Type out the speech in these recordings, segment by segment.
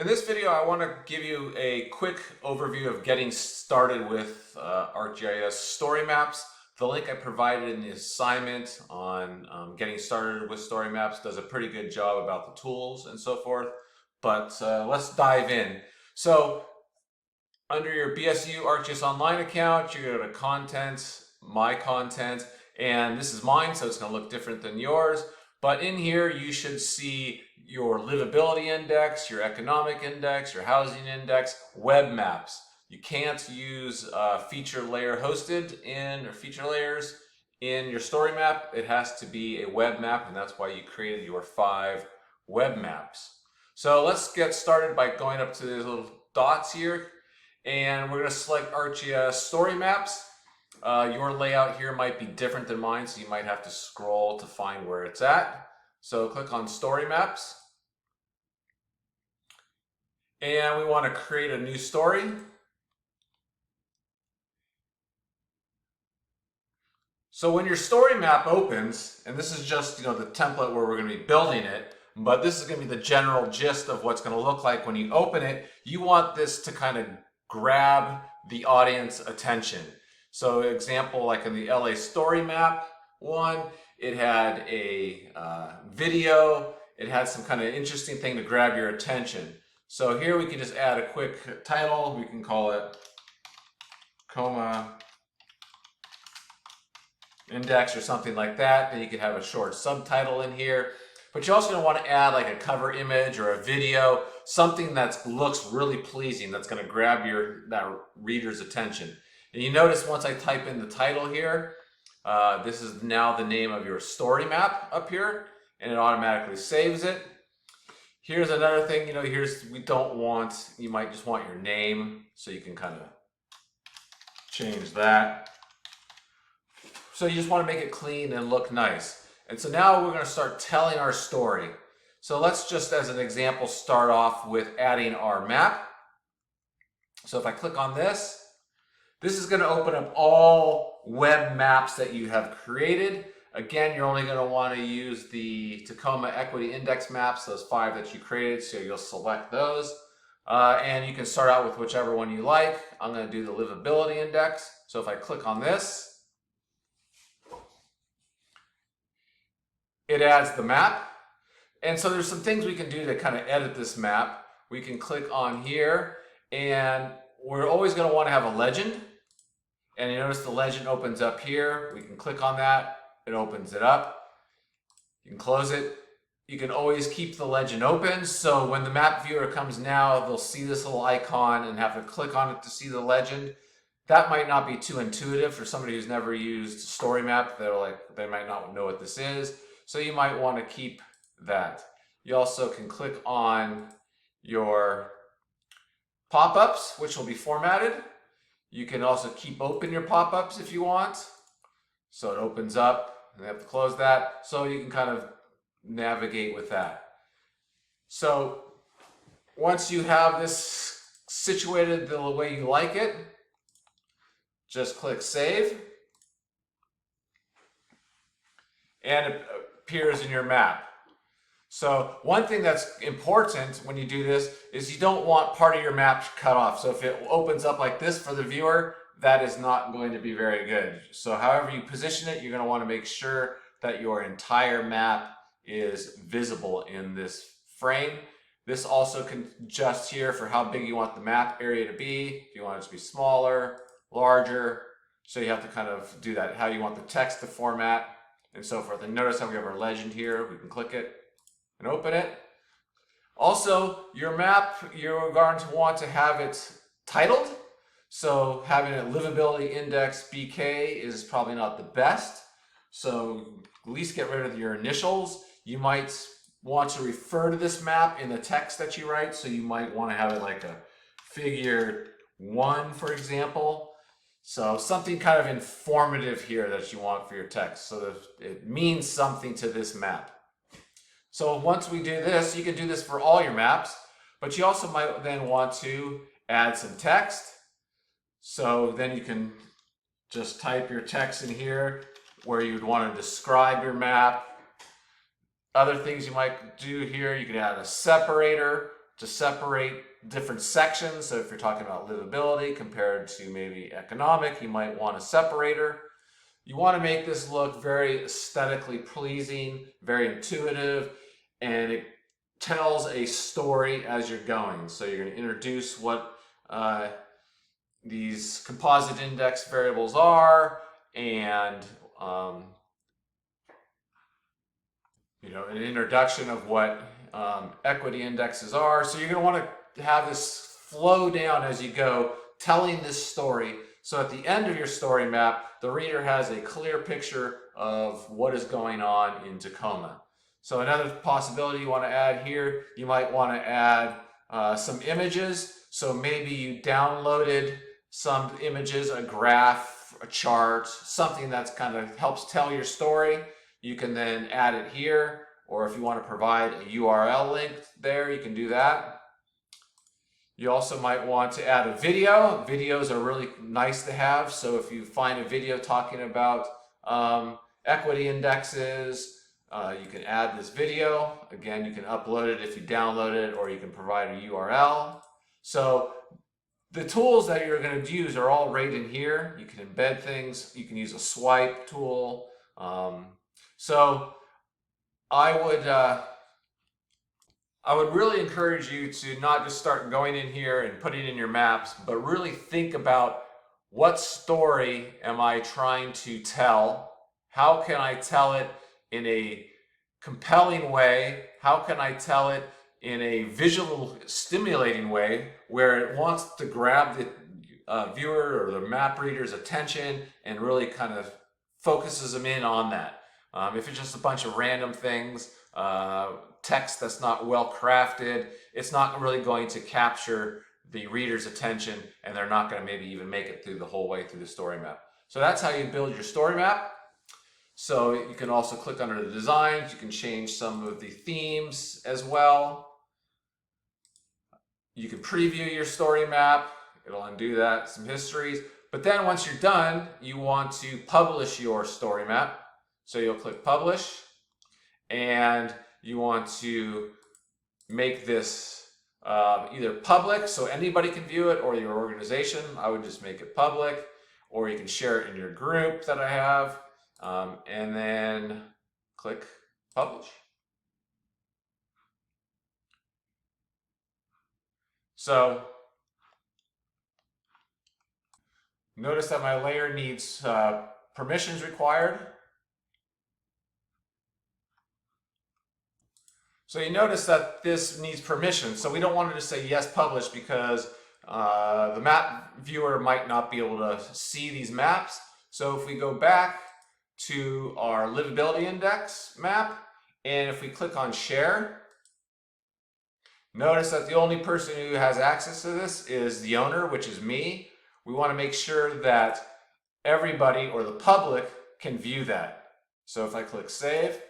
In this video, I want to give you a quick overview of getting started with ArcGIS StoryMaps. The link I provided in the assignment on getting started with StoryMaps does a pretty good job about the tools and so forth, but let's dive in. So under your BSU ArcGIS Online account, you go to Content, My Content, and this is mine, so it's going to look different than yours. But in here, you should see your livability index, your economic index, your housing index, web maps. You can't use feature layer hosted in or feature layers in your story map. It has to be a web map, and that's why you created your 5 web maps. So let's get started by going up to these little dots here, and we're going to select ArcGIS StoryMaps. Your layout here might be different than mine, so you might have to scroll to find where it's at. So click on StoryMaps. And we want to create a new story. So when your story map opens, and this is just the template where we're going to be building it, but this is going to be the general gist of what's going to look like when you open it. You want this to kind of grab the audience attention. So example, like in the LA story map one, it had a video, it had some kind of interesting thing to grab your attention. So here we can just add a quick title. We can call it Coma Index or something like that. Then you could have a short subtitle in here. But you're also going to want to add like a cover image or a video, something that looks really pleasing, that's going to grab that reader's attention. And you notice once I type in the title here, this is now the name of your story map up here, and it automatically saves it. Here's another thing, you might just want your name, so you can kind of change that. So you just want to make it clean and look nice. And so now we're going to start telling our story. So let's just, as an example, start off with adding our map. So if I click on this is going to open up all web maps that you have created. Again, you're only going to want to use the Tacoma Equity Index maps, those 5 that you created, so you'll select those. And you can start out with whichever one you like. I'm going to do the livability index. So if I click on this, it adds the map. And so there's some things we can do to kind of edit this map. We can click on here, and we're always going to want to have a legend. And you notice the legend opens up here. We can click on that. It opens it up. You can close it. You can always keep the legend open. So when the map viewer comes now, they'll see this little icon and have to click on it to see the legend. That might not be too intuitive for somebody who's never used StoryMap. They might not know what this is. So you might want to keep that. You also can click on your pop-ups, which will be formatted. You can also keep open your pop-ups if you want. So it opens up, and you have to close that. So you can kind of navigate with that. So once you have this situated the way you like it, just click Save. And it appears in your map. So one thing that's important when you do this is you don't want part of your map cut off. So if it opens up like this for the viewer, that is not going to be very good. So however you position it, you're going to want to make sure that your entire map is visible in this frame. This also can adjust here for how big you want the map area to be. If you want it to be smaller, larger. So you have to kind of do that, how you want the text to format and so forth. And notice how we have our legend here. We can click it and open it. Also, your map, you're going to want to have it titled. So having a livability index BK is probably not the best. So at least get rid of your initials. You might want to refer to this map in the text that you write. So you might want to have it like a figure 1, for example. So something kind of informative here that you want for your text so that it means something to this map. So once we do this, you can do this for all your maps, but you also might then want to add some text. So then you can just type your text in here where you'd want to describe your map. Other things you might do here, you can add a separator to separate different sections. So if you're talking about livability compared to maybe economic, you might want a separator. You want to make this look very aesthetically pleasing, very intuitive, and it tells a story as you're going. So you're going to introduce what these composite index variables are, and an introduction of what equity indexes are. So you're going to want to have this flow down as you go, telling this story. So at the end of your story map, the reader has a clear picture of what is going on in Tacoma. So another possibility you want to add here, you might want to add some images. So maybe you downloaded some images, a graph, a chart, something that's kind of helps tell your story. You can then add it here, or if you want to provide a URL link there, you can do that. You also might want to add a video. Videos are really nice to have. So if you find a video talking about equity indexes, you can add this video. Again, you can upload it if you download it, or you can provide a URL. So the tools that you're going to use are all right in here. You can embed things. You can use a swipe tool. So I would really encourage you to not just start going in here and putting in your maps, but really think about what story am I trying to tell? How can I tell it in a compelling way? How can I tell it in a visual stimulating way where it wants to grab the viewer or the map reader's attention and really kind of focuses them in on that? If it's just a bunch of random things, text that's not well crafted, it's not really going to capture the reader's attention, and they're not going to maybe even make it through the whole way through the story map. So that's how you build your story map. So you can also click under the designs. You can change some of the themes as well. You can preview your story map. It'll undo that, some histories. But then once you're done, you want to publish your story map. So you'll click publish, and you want to make this either public so anybody can view it, or your organization. I would just make it public, or you can share it in your group that I have, and then click publish. So notice that my layer needs permissions required. So you notice that this needs permission. So we don't want to just say yes, publish, because the map viewer might not be able to see these maps. So if we go back to our livability index map, and if we click on share, notice that the only person who has access to this is the owner, which is me. We want to make sure that everybody or the public can view that. So if I click save,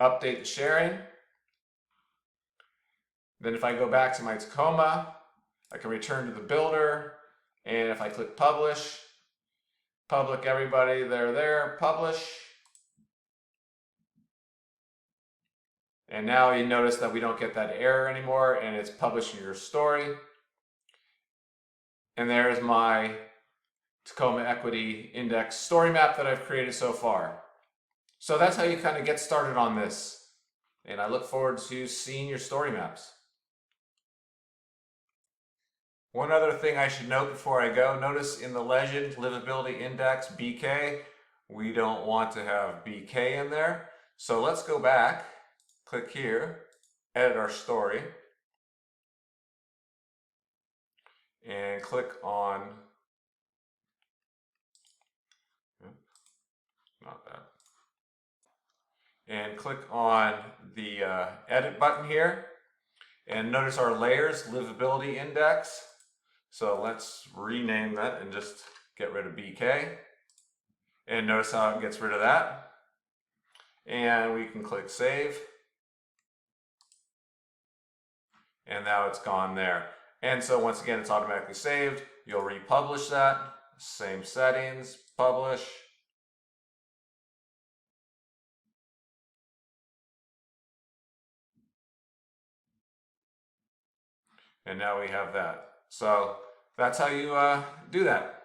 update the sharing. Then if I go back to my Tacoma, I can return to the builder, and if I click publish, public everybody, they're there, publish. And now you notice that we don't get that error anymore, and it's publishing your story. And there's my Tacoma Equity Index story map that I've created so far. So that's how you kind of get started on this. And I look forward to seeing your story maps. One other thing I should note before I go, notice in the legend, livability index, BK, we don't want to have BK in there. So let's go back, click here, edit our story, and click on, not that, and click on the edit button here, and notice our layers, livability index. So let's rename that and just get rid of BK. And notice how it gets rid of that. And we can click save. And now it's gone there. And so once again, it's automatically saved. You'll republish that. Same settings, publish. And now we have that. So that's how you do that.